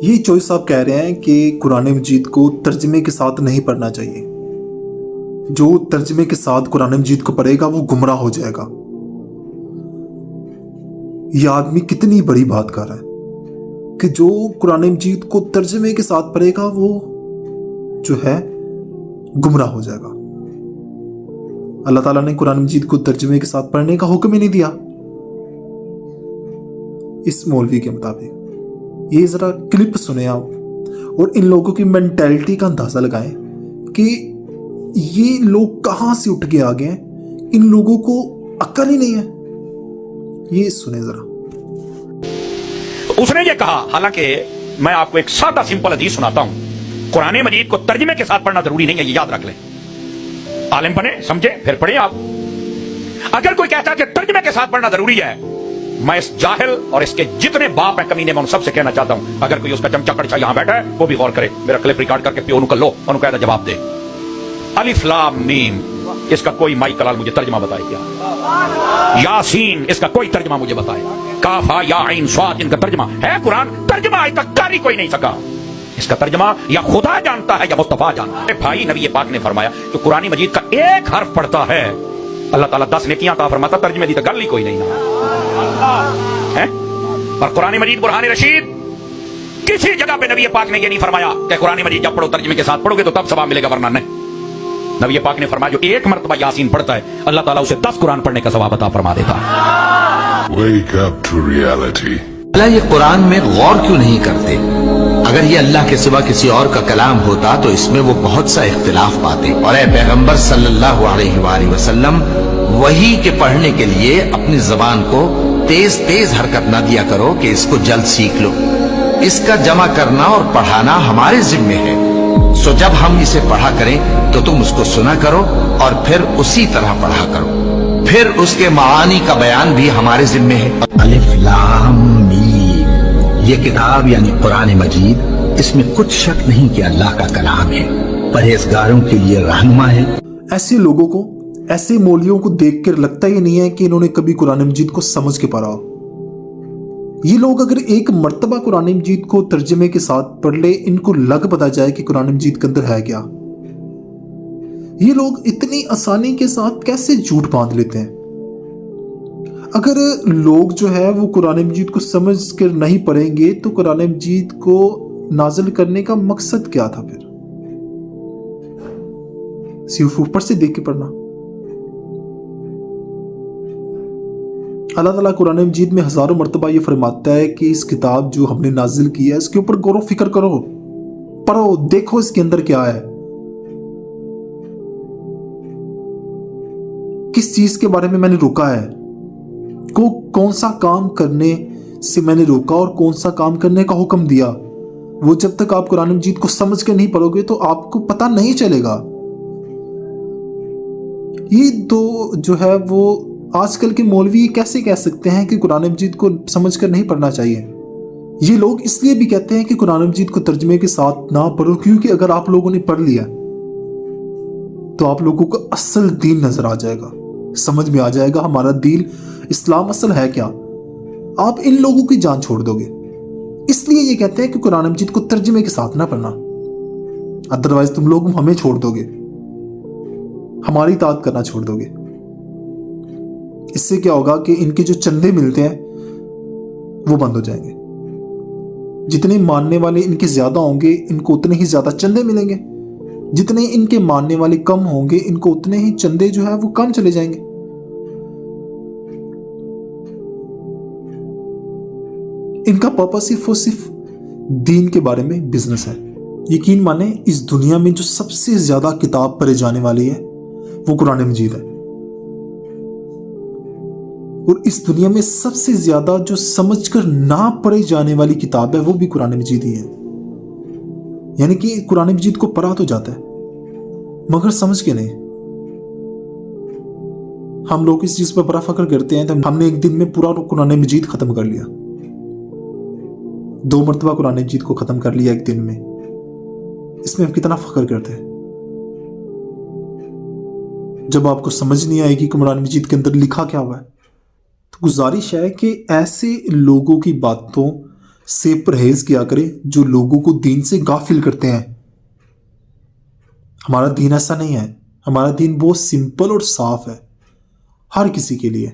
یہ چوائس صاحب کہہ رہے ہیں کہ قرآن مجید کو ترجمے کے ساتھ نہیں پڑھنا چاہیے. جو ترجمے کے ساتھ قرآن مجید کو پڑھے گا وہ گمراہ ہو جائے گا. یہ آدمی کتنی بڑی بات کر رہا ہے کہ جو قرآن مجید کو ترجمے کے ساتھ پڑھے گا وہ جو ہے گمراہ ہو جائے گا. اللہ تعالیٰ نے قرآن مجید کو ترجمے کے ساتھ پڑھنے کا حکم ہی نہیں دیا اس مولوی کے مطابق. یہ ذرا کلپ سنیں آپ اور ان لوگوں کی مینٹیلٹی کا اندازہ لگائیں کہ یہ لوگ کہاں سے اٹھ کے آ گئے ہیں. ان لوگوں کو عقل ہی نہیں ہے. یہ سنیں ذرا. اس نے یہ کہا، حالانکہ میں آپ کو ایک سادہ سمپل حدیث سناتا ہوں. قرآن مجید کو ترجمے کے ساتھ پڑھنا ضروری نہیں ہے، یہ یاد رکھ لیں. عالم بنے، سمجھے، پھر پڑھیں آپ. اگر کوئی کہتا ہے کہ ترجمے کے ساتھ پڑھنا ضروری ہے، میں اس جاہل اور اس کے جتنے باپ ہیں کمینے، میں ان سب سے کہنا چاہتا ہوں، اگر کوئی اس کا چمچا کڑچا یہاں بیٹھا ہے وہ بھی غور کرے. میرا کلپ ریکارڈ کر کے پیو کر لو اور کہتا جواب دے. الف لام میم، اس کا کوئی مائی کلال مجھے ترجمہ بتائے کیا؟ یاسین، اس کا کوئی ترجمہ مجھے بتائے. کاف ہا یا عین صاد، ان کا ترجمہ ہے قرآن؟ ترجمہ آج تک کاری کوئی نہیں سکا. اس کا ترجمہ یا خدا جانتا ہے یا مصطفیٰ جانتا ہے. بھائی نبی پاک نے فرمایا کہ قرآن مجید کا ایک حرف پڑھتا ہے اللہ تعالیٰ 10 نیکیاں عطا فرماتا. ترجمے دی تو گل ہی کوئی نہیں ہے. اور قرآن مجید برہان رشید، کسی جگہ پہ نبی پاک نے یہ نہیں فرمایا کہ قرآن مجید جب پڑھو ترجمے کے ساتھ پڑھو گے تو تب ثواب ملے گا، ورنہ نہیں. نبی پاک نے فرمایا جو ایک مرتبہ یاسین پڑھتا ہے اللہ تعالیٰ اسے 10 قرآن پڑھنے کا ثواب عطا فرما دیتا ہے. Wake up to reality. اللہ یہ قرآن میں غور کیوں نہیں کرتے؟ اگر یہ اللہ کے سوا کسی اور کا کلام ہوتا تو اس میں وہ بہت سا اختلاف پاتے. اور اے پیغمبر صلی اللہ علیہ وآلہ وسلم، وحی کے پڑھنے کے لیے اپنی زبان کو تیز تیز حرکت نہ دیا کرو کہ اس کو جلد سیکھ لو. اس کا جمع کرنا اور پڑھانا ہمارے ذمے ہے. سو جب ہم اسے پڑھا کریں تو تم اس کو سنا کرو اور پھر اسی طرح پڑھا کرو. پھر اس کے معانی کا بیان بھی ہمارے ذمے ہے. الف لام میم، یہ کتاب یعنی قرآن مجید، اس میں کچھ شک نہیں کہ اللہ کا کلام ہے، پرہیزگاروں کے لیے رہنما ہے. ایسے لوگوں کو، ایسے مولویوں کو دیکھ کر لگتا ہی نہیں ہے کہ انہوں نے کبھی قرآن مجید کو سمجھ کے پڑھا ہو. یہ لوگ اگر ایک مرتبہ قرآن مجید کو ترجمے کے ساتھ پڑھ لے، ان کو لگ پتا جائے کہ قرآن مجید کے اندر ہے کیا. یہ لوگ اتنی آسانی کے ساتھ کیسے جھوٹ باندھ لیتے ہیں؟ اگر لوگ جو ہے وہ قرآن مجید کو سمجھ کر نہیں پڑھیں گے تو قرآن مجید کو نازل کرنے کا مقصد کیا تھا؟ پھر صرف اوپر سے دیکھ کے پڑھنا. اللہ تعالیٰ قرآن مجید میں ہزاروں مرتبہ یہ فرماتا ہے کہ اس کتاب جو ہم نے نازل کی ہے اس کے اوپر غور و فکر کرو، پڑھو، دیکھو اس کے اندر کیا ہے، کس چیز کے بارے میں نے روکا ہے، کون سا کام کرنے سے میں نے روکا اور کون سا کام کرنے کا حکم دیا. وہ جب تک آپ قرآن مجید کو سمجھ کے نہیں پڑھو گے تو آپ کو پتہ نہیں چلے گا. یہ تو جو ہے وہ آج کل کے مولوی کیسے کہہ سکتے ہیں کہ قرآن مجید کو سمجھ کر نہیں پڑھنا چاہیے؟ یہ لوگ اس لیے بھی کہتے ہیں کہ قرآن مجید کو ترجمے کے ساتھ نہ پڑھو کیونکہ اگر آپ لوگوں نے پڑھ لیا تو آپ لوگوں کو اصل دین نظر آ جائے گا، سمجھ میں آ جائے گا ہمارا دین اسلام اصل ہے کیا. آپ ان لوگوں کی جان چھوڑ دو گے. اس لیے یہ کہتے ہیں کہ قرآن مجید کو ترجمے کے ساتھ نہ پڑھنا، ادروائز تم لوگ ہمیں چھوڑ دو گے، ہماری اطاعت کرنا چھوڑ دو گے. اس سے کیا ہوگا کہ ان کے جو چندے ملتے ہیں وہ بند ہو جائیں گے. جتنے ماننے والے ان کے زیادہ ہوں گے ان کو اتنے ہی زیادہ چندے ملیں گے، جتنے ان کے ماننے والے کم ہوں گے ان کو اتنے ہی چندے جو ہے وہ کم چلے جائیں گے. ان کا پرپس صرف اور صرف دین کے بارے میں بزنس ہے. یقین مانیں اس دنیا میں جو سب سے زیادہ کتاب پڑھے جانے والی ہے وہ قرآن مجید ہے، اور اس دنیا میں سب سے زیادہ جو سمجھ کر نہ پڑھے جانے والی کتاب ہے وہ بھی قرآن مجید ہی ہے. یعنی کہ قرآن مجید کو پڑھا تو جاتا ہے مگر سمجھ کے نہیں. ہم لوگ اس چیز پر بڑا فخر کرتے ہیں تو ہم نے ایک دن میں پورا قرآن مجید ختم کر لیا، 2 مرتبہ قرآن مجید کو ختم کر لیا ایک دن میں. اس میں ہم کتنا فخر کرتے ہیں. جب آپ کو سمجھ نہیں آئے گی کہ قرآن مجید کے اندر لکھا کیا ہوا ہے تو گزارش ہے کہ ایسے لوگوں کی باتوں سے پرہیز کیا کریں جو لوگوں کو دین سے غافل کرتے ہیں۔ ہمارا دین ایسا نہیں ہے، ہمارا دین بہت سمپل اور صاف ہے، ہر کسی کے لیے۔